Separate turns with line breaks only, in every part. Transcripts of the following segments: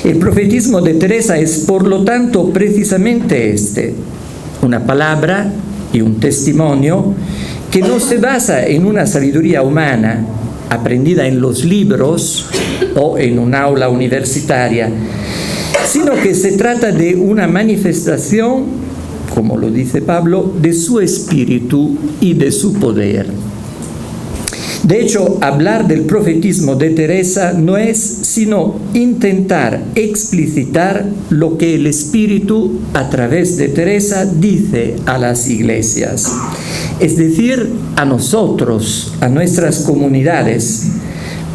El profetismo de Teresa es, por lo tanto, precisamente una palabra y un testimonio que no se basa en una sabiduría humana aprendida en los libros o en un aula universitaria, sino que se trata de una manifestación, como lo dice Pablo, de su espíritu y de su poder. De hecho, hablar del profetismo de Teresa no es sino intentar explicitar lo que el Espíritu, a través de Teresa, dice a las iglesias, es decir, a nosotros, a nuestras comunidades,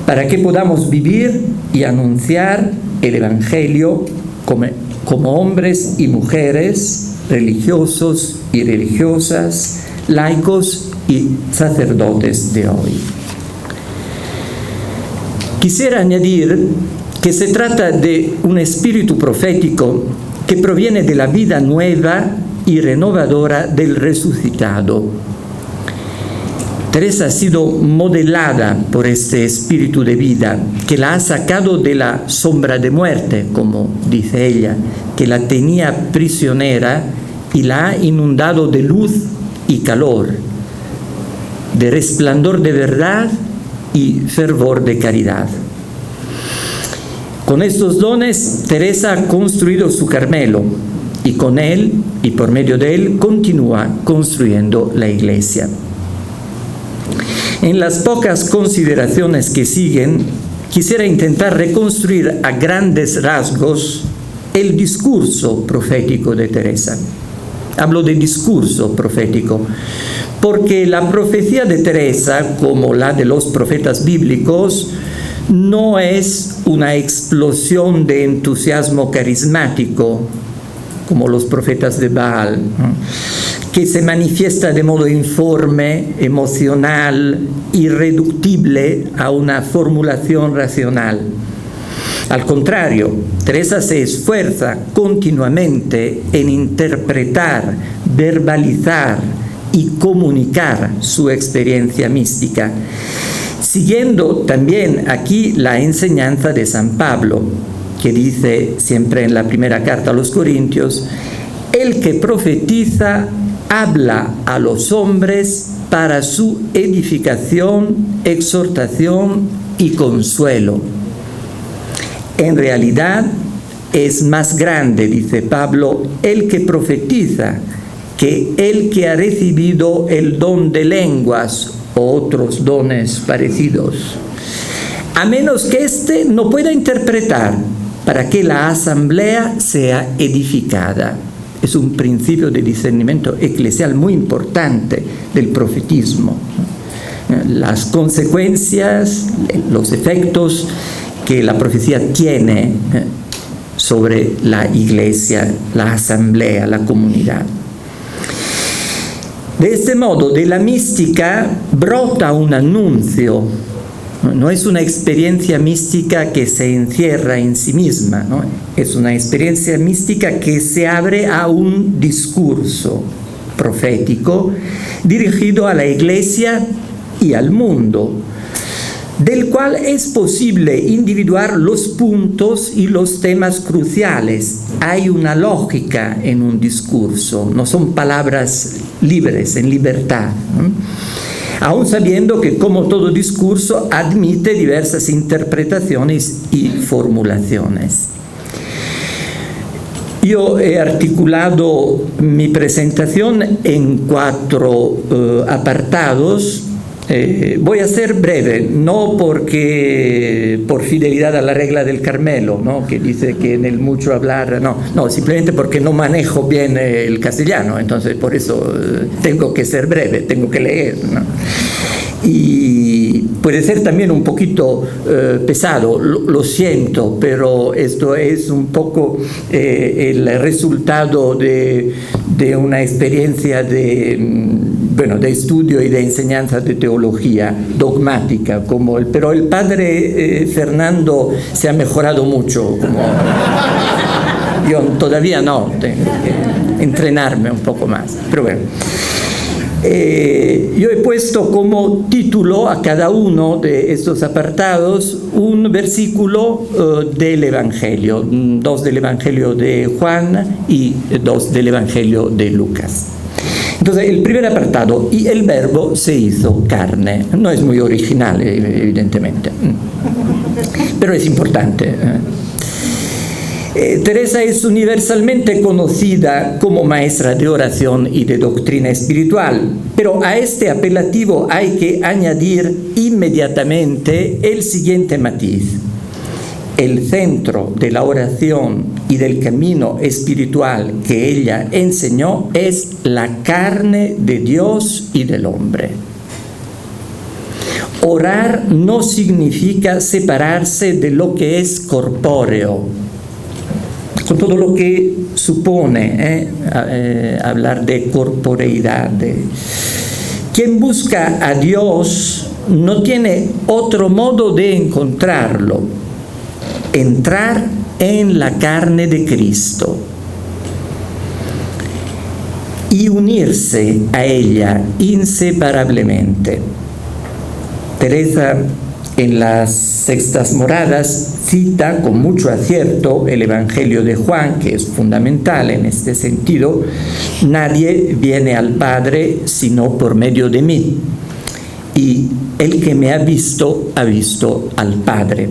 para que podamos vivir y anunciar el Evangelio como hombres y mujeres, religiosos y religiosas, laicos y sacerdotes de hoy. Quisiera añadir que se trata de un espíritu profético que proviene de la vida nueva y renovadora del resucitado. Teresa ha sido modelada por este espíritu de vida que la ha sacado de la sombra de muerte, como dice ella, que la tenía prisionera y la ha inundado de luz y calor, de resplandor de verdad y fervor de caridad. Con estos dones, Teresa ha construido su Carmelo y con él y por medio de él continúa construyendo la Iglesia. En las pocas consideraciones que siguen, quisiera intentar reconstruir a grandes rasgos el discurso profético de Teresa. Hablo de discurso profético, porque la profecía de Teresa, como la de los profetas bíblicos, no es una explosión de entusiasmo carismático, como los profetas de Baal, que se manifiesta de modo informe, emocional, irreductible a una formulación racional. Al contrario, Teresa se esfuerza continuamente en interpretar, verbalizar y comunicar su experiencia mística, siguiendo también aquí la enseñanza de San Pablo, que dice siempre en la primera carta a los Corintios: el que profetiza habla a los hombres para su edificación, exhortación y consuelo. En realidad es más grande, dice Pablo, el que profetiza que el que ha recibido el don de lenguas o otros dones parecidos, a menos que éste no pueda interpretar para que la asamblea sea edificada. Es un principio de discernimiento eclesial muy importante del profetismo. Las consecuencias, los efectos que la profecía tiene sobre la iglesia, la asamblea, la comunidad. De este modo, de la mística brota un anuncio. No es una experiencia mística que se encierra en sí misma, ¿no? Es una experiencia mística que se abre a un discurso profético dirigido a la iglesia y al mundo, del cual es posible individuar los puntos y los temas cruciales. Hay una lógica en un discurso, no son palabras libres, en libertad, ¿no? Aún sabiendo que, como todo discurso, admite diversas interpretaciones y formulaciones. Yo he articulado mi presentación en 4 apartados. Voy a ser breve, no por fidelidad a la regla del Carmelo, ¿no?, que dice que en el mucho hablar, no, simplemente porque no manejo bien el castellano, entonces por eso tengo que ser breve, tengo que leer, ¿no? Y puede ser también un poquito pesado, lo siento, pero esto es un poco el resultado de una experiencia de estudio y de enseñanza de teología dogmática, pero el padre Fernando se ha mejorado mucho, yo todavía no, tengo que entrenarme un poco más, pero bueno. Yo he puesto como título a cada uno de estos apartados un versículo del Evangelio, 2 del Evangelio de Juan y 2 del Evangelio de Lucas. Entonces, el primer apartado, y el verbo se hizo carne. No es muy original, evidentemente, pero es importante. Teresa es universalmente conocida como maestra de oración y de doctrina espiritual, pero a este apelativo hay que añadir inmediatamente el siguiente matiz. El centro de la oración y del camino espiritual que ella enseñó es la carne de Dios y del hombre. Orar no significa separarse de lo que es corpóreo, con todo lo que supone hablar de corporeidad. Quien busca a Dios no tiene otro modo de encontrarlo: entrar en la carne de Cristo y unirse a ella inseparablemente. Teresa, en las Sextas Moradas, cita con mucho acierto el Evangelio de Juan, que es fundamental en este sentido: nadie viene al Padre sino por medio de mí, y el que me ha visto al Padre.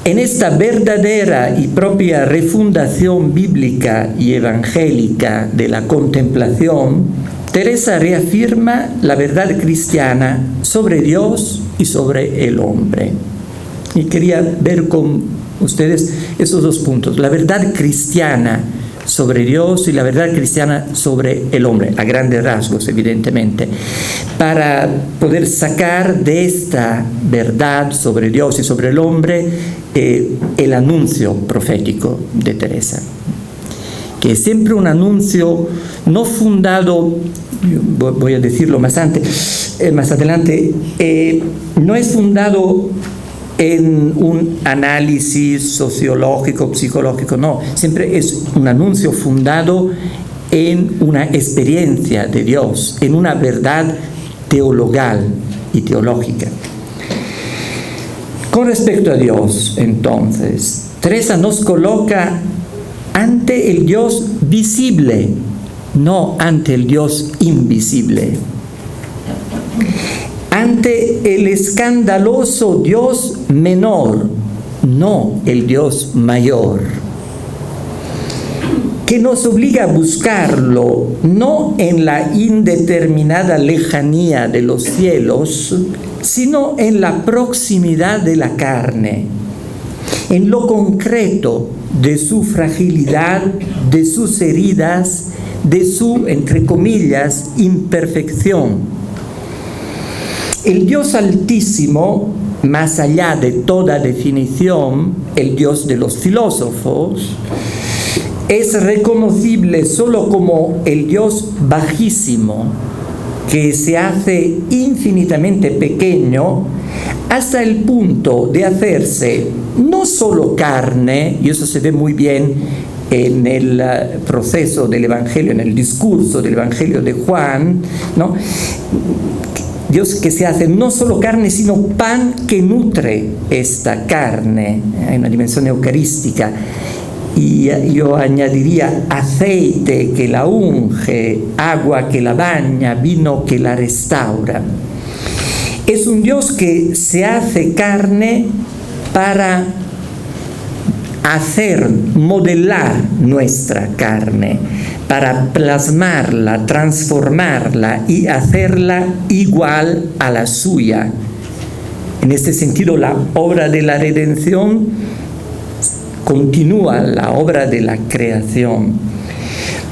En esta verdadera y propia refundación bíblica y evangélica de la contemplación, Teresa reafirma la verdad cristiana sobre Dios y sobre el hombre. Y quería ver con ustedes esos dos puntos: la verdad cristiana sobre Dios y la verdad cristiana sobre el hombre, a grandes rasgos, evidentemente, para poder sacar de esta verdad sobre Dios y sobre el hombre el anuncio profético de Teresa, que es siempre un anuncio no fundado, voy a decirlo más adelante, no es fundado en un análisis sociológico, psicológico, no, siempre es un anuncio fundado en una experiencia de Dios, en una verdad teologal y teológica. Con respecto a Dios, entonces, Teresa nos coloca ante el Dios visible, no ante el Dios invisible. Ante el escandaloso Dios menor, no el Dios mayor, que nos obliga a buscarlo no en la indeterminada lejanía de los cielos, sino en la proximidad de la carne, en lo concreto de su fragilidad, de sus heridas, de su, entre comillas, imperfección. El Dios Altísimo, más allá de toda definición, el Dios de los filósofos, es reconocible solo como el Dios bajísimo, que se hace infinitamente pequeño hasta el punto de hacerse no solo carne, y eso se ve muy bien en el proceso del Evangelio, en el discurso del Evangelio de Juan, ¿no? Dios que se hace no solo carne, sino pan que nutre esta carne. Hay una dimensión eucarística. Y yo añadiría aceite que la unge, agua que la baña, vino que la restaura. Es un Dios que se hace carne para modelar nuestra carne, para plasmarla, transformarla y hacerla igual a la suya. En este sentido, la obra de la redención continúa la obra de la creación.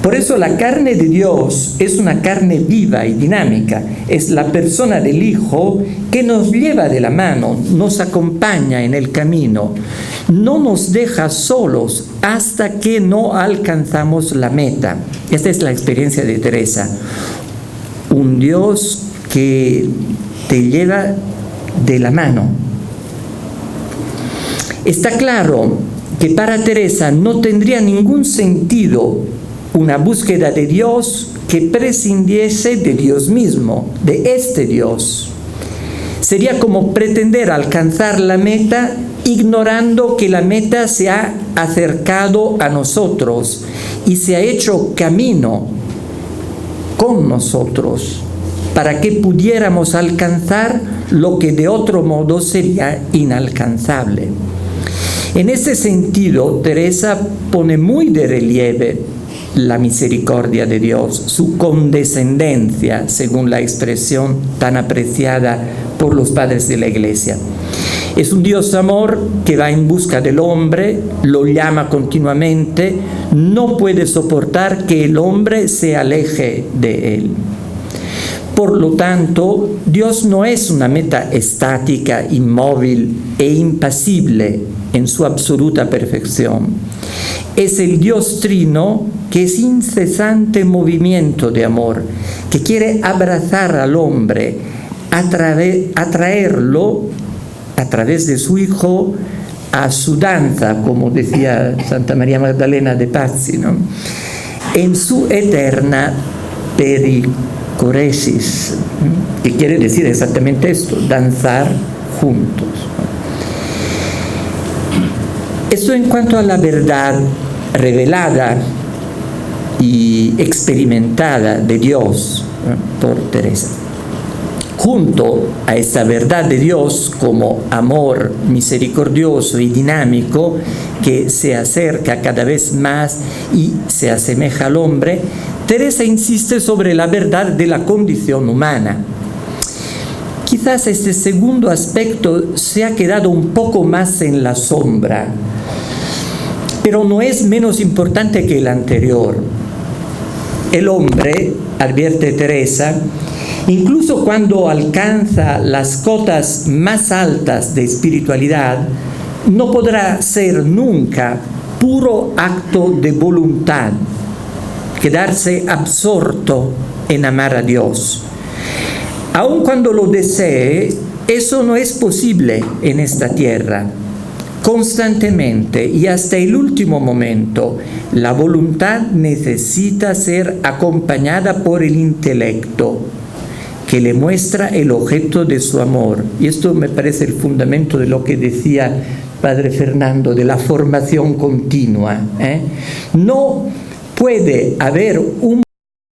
Por eso la carne de Dios es una carne viva y dinámica. Es la persona del Hijo que nos lleva de la mano, nos acompaña en el camino, no nos deja solos hasta que no alcanzamos la meta. Esta es la experiencia de Teresa. Un Dios que te lleva de la mano. Está claro que para Teresa no tendría ningún sentido una búsqueda de Dios que prescindiese de Dios mismo, de este Dios. Sería como pretender alcanzar la meta ignorando que la meta se ha acercado a nosotros y se ha hecho camino con nosotros para que pudiéramos alcanzar lo que de otro modo sería inalcanzable. En ese sentido, Teresa pone muy de relieve la misericordia de Dios, su condescendencia, según la expresión tan apreciada por los padres de la Iglesia. Es un Dios amor que va en busca del hombre, lo llama continuamente, no puede soportar que el hombre se aleje de él. Por lo tanto, Dios no es una meta estática, inmóvil e impasible en su absoluta perfección. Es el Dios trino que es incesante movimiento de amor, que quiere abrazar al hombre, atraerlo a través de su Hijo a su danza, como decía Santa María Magdalena de Pazzi, ¿no? En su eterna pericoresis, que quiere decir exactamente esto, danzar juntos. Esto en cuanto a la verdad revelada y experimentada de Dios, ¿no?, por Teresa. Junto a esta verdad de Dios como amor misericordioso y dinámico que se acerca cada vez más y se asemeja al hombre, Teresa insiste sobre la verdad de la condición humana. Quizás este segundo aspecto se ha quedado un poco más en la sombra, pero no es menos importante que el anterior. El hombre, advierte Teresa, incluso cuando alcanza las cotas más altas de espiritualidad, no podrá ser nunca puro acto de voluntad, quedarse absorto en amar a Dios. Aun cuando lo desee, eso no es posible en esta tierra. Constantemente y hasta el último momento, la voluntad necesita ser acompañada por el intelecto, que le muestra el objeto de su amor. Y esto me parece el fundamento de lo que decía Padre Fernando, de la formación continua. No puede haber un